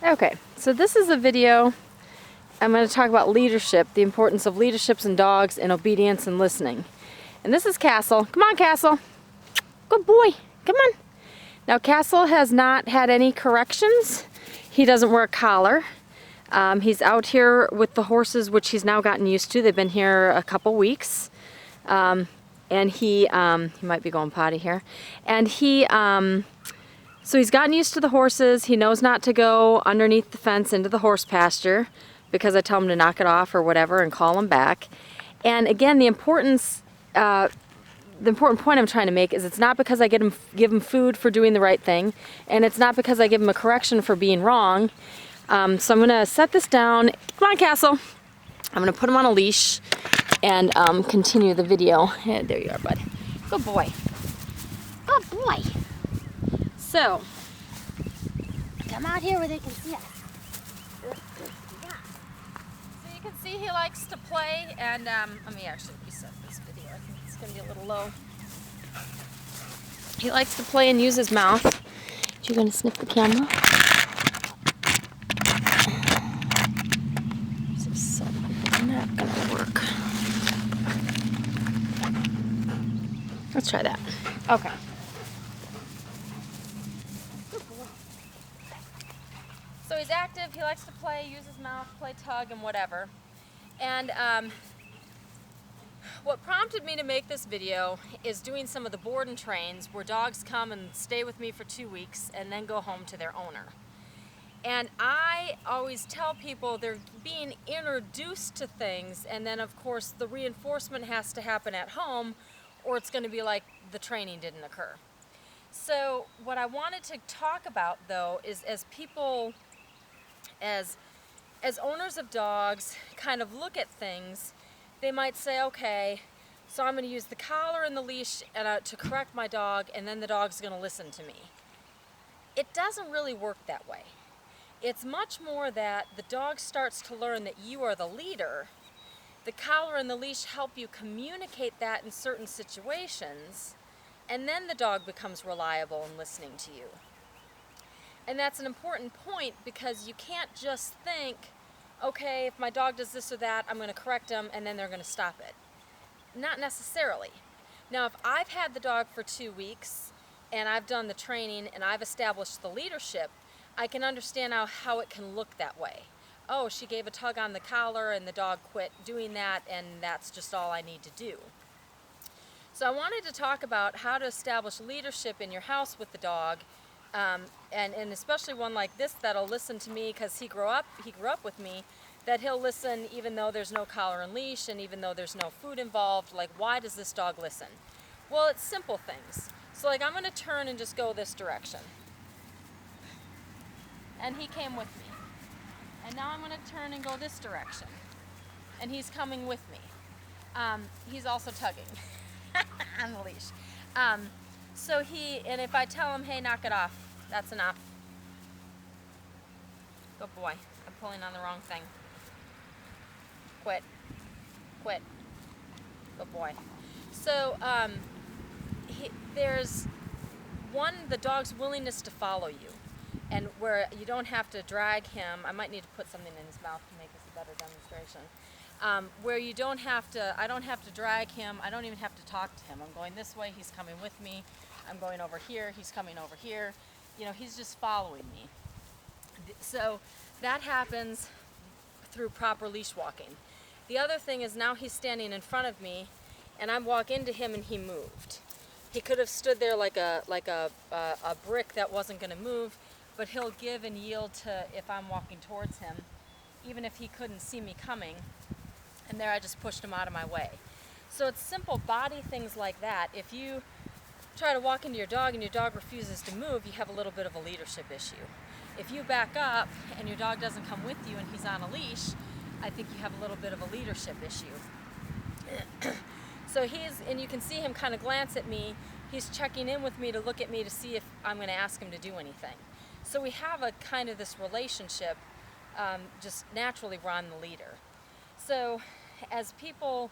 Okay, so this is a video. I'm going to talk about leadership, the importance of leaderships in dogs, and obedience and listening. And this is Castle. Come on, Castle. Good boy. Come on. Now, Castle has not had any corrections. He doesn't wear a collar. He's out here with the horses, which he's now gotten used to. They've been here a couple weeks. And he might be going potty here. And so he's gotten used to the horses. He knows not to go underneath the fence into the horse pasture because I tell him to knock it off or whatever and call him back. And again, the important point I'm trying to make is it's not because I give him food for doing the right thing, and it's not because I give him a correction for being wrong. So I'm going to set this down. Come on, Castle. I'm going to put him on a leash and continue the video. Yeah, there you are, bud. Good boy. Good boy. So, come out here where they can see us. Yeah. So you can see he likes to play, and let me actually reset this video. I think it's going to be a little low. He likes to play and use his mouth. You're going to sniff the camera? This is not going to work. Let's try that. Okay. So he's active, he likes to play, use his mouth, play tug and whatever. And what prompted me to make this video is doing some of the board and trains where dogs come and stay with me for 2 weeks and then go home to their owner. And I always tell people they're being introduced to things, and then of course the reinforcement has to happen at home or it's going to be like the training didn't occur. So what I wanted to talk about though is as people, as owners of dogs kind of look at things, they might say, okay, so I'm going to use the collar and the leash to correct my dog, and then the dog's going to listen to me. It doesn't really work that way. It's much more that the dog starts to learn that you are the leader. The collar and the leash help you communicate that in certain situations, and then the dog becomes reliable in listening to you. And that's an important point because you can't just think, okay, if my dog does this or that, I'm going to correct them and then they're going to stop it. Not necessarily. Now, if I've had the dog for 2 weeks and I've done the training and I've established the leadership, I can understand how it can look that way. Oh, she gave a tug on the collar and the dog quit doing that, and that's just all I need to do. So I wanted to talk about how to establish leadership in your house with the dog, and especially one like this that'll listen to me because he grew up with me, that he'll listen even though there's no collar and leash and even though there's no food involved. Like, why does this dog listen? Well, it's simple things. So like, I'm going to turn and just go this direction. And he came with me. And now I'm going to turn and go this direction. And he's coming with me. He's also tugging on the leash. And if I tell him, hey, knock it off, that's enough. Good boy. I'm pulling on the wrong thing. Quit. Quit. Good boy. So there's the dog's willingness to follow you. And where you don't have to drag him, I might need to put something in his mouth to make this a better demonstration. Where you don't have to, I don't have to drag him, I don't even have to talk to him. I'm going this way, he's coming with me. I'm going over here, he's coming over here. You know, he's just following me. So that happens through proper leash walking. The other thing is now he's standing in front of me and I walk into him and he moved. He could have stood there like a brick that wasn't going to move, but he'll give and yield to if I'm walking towards him, even if he couldn't see me coming. And there I just pushed him out of my way. So it's simple body things like that. If you try to walk into your dog and your dog refuses to move, you have a little bit of a leadership issue. If you back up and your dog doesn't come with you and he's on a leash, I think you have a little bit of a leadership issue. So and you can see him kind of glance at me. He's checking in with me to look at me to see if I'm going to ask him to do anything. So we have a kind of this relationship, just naturally we're on the leader. So as people,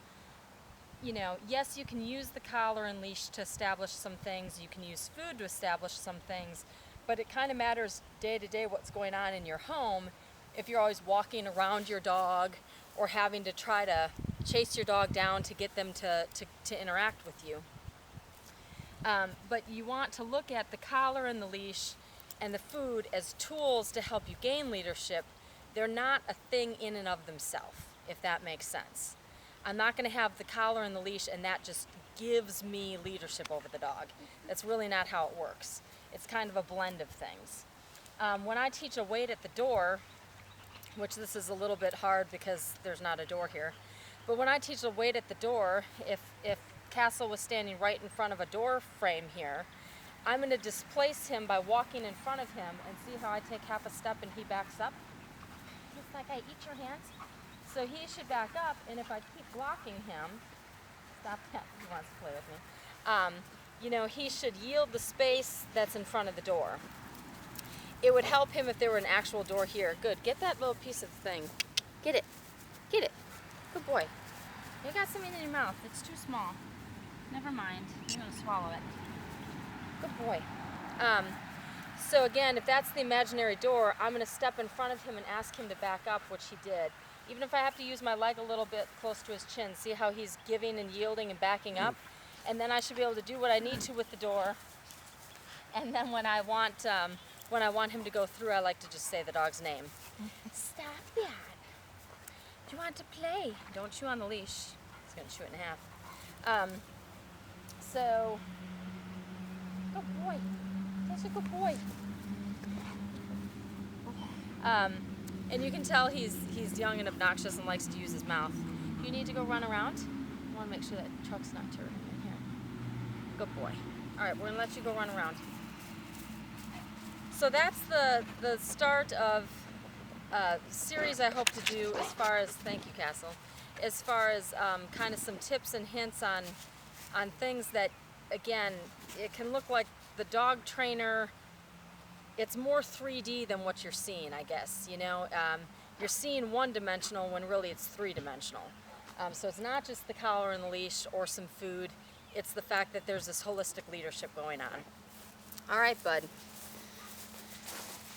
you know, yes, you can use the collar and leash to establish some things, you can use food to establish some things, but it kind of matters day to day what's going on in your home if you're always walking around your dog or having to try to chase your dog down to get them to interact with you. But you want to look at the collar and the leash and the food as tools to help you gain leadership. They're not a thing in and of themselves, if that makes sense. I'm not going to have the collar and the leash and that just gives me leadership over the dog. That's really not how it works. It's kind of a blend of things. When I teach a wait at the door, which this is a little bit hard because there's not a door here, but when I teach a wait at the door, if Castle was standing right in front of a door frame here, I'm going to displace him by walking in front of him, and see how I take half a step and he backs up? Just like I eat your hands. So he should back up, and if I keep blocking him, stop that, he wants to play with me. You know, he should yield the space that's in front of the door. It would help him if there were an actual door here. Good, get that little piece of thing. Get it, get it. Good boy. You got something in your mouth, it's too small. Never mind, I'm gonna swallow it. Good boy. So again, if that's the imaginary door, I'm gonna step in front of him and ask him to back up, which he did. Even if I have to use my leg a little bit close to his chin, see how he's giving and yielding and backing up? And then I should be able to do what I need to with the door. And then when I want him to go through, I like to just say the dog's name. Stop that. Do you want to play? Don't chew on the leash. It's gonna chew it in half. So, good boy. Such a good boy. And you can tell he's young and obnoxious and likes to use his mouth. You need to go run around. I want to make sure that truck's not turning in here. Good boy. All right, we're gonna let you go run around. So that's the start of a series I hope to do as far as, thank you, Castle, as far as kind of some tips and hints on things that, again, it can look like the dog trainer. It's more 3D than what you're seeing, I guess. You know, you're seeing one-dimensional when really it's three-dimensional. So it's not just the collar and the leash or some food. It's the fact that there's this holistic leadership going on. All right, bud.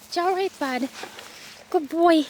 It's all right, bud. Good boy.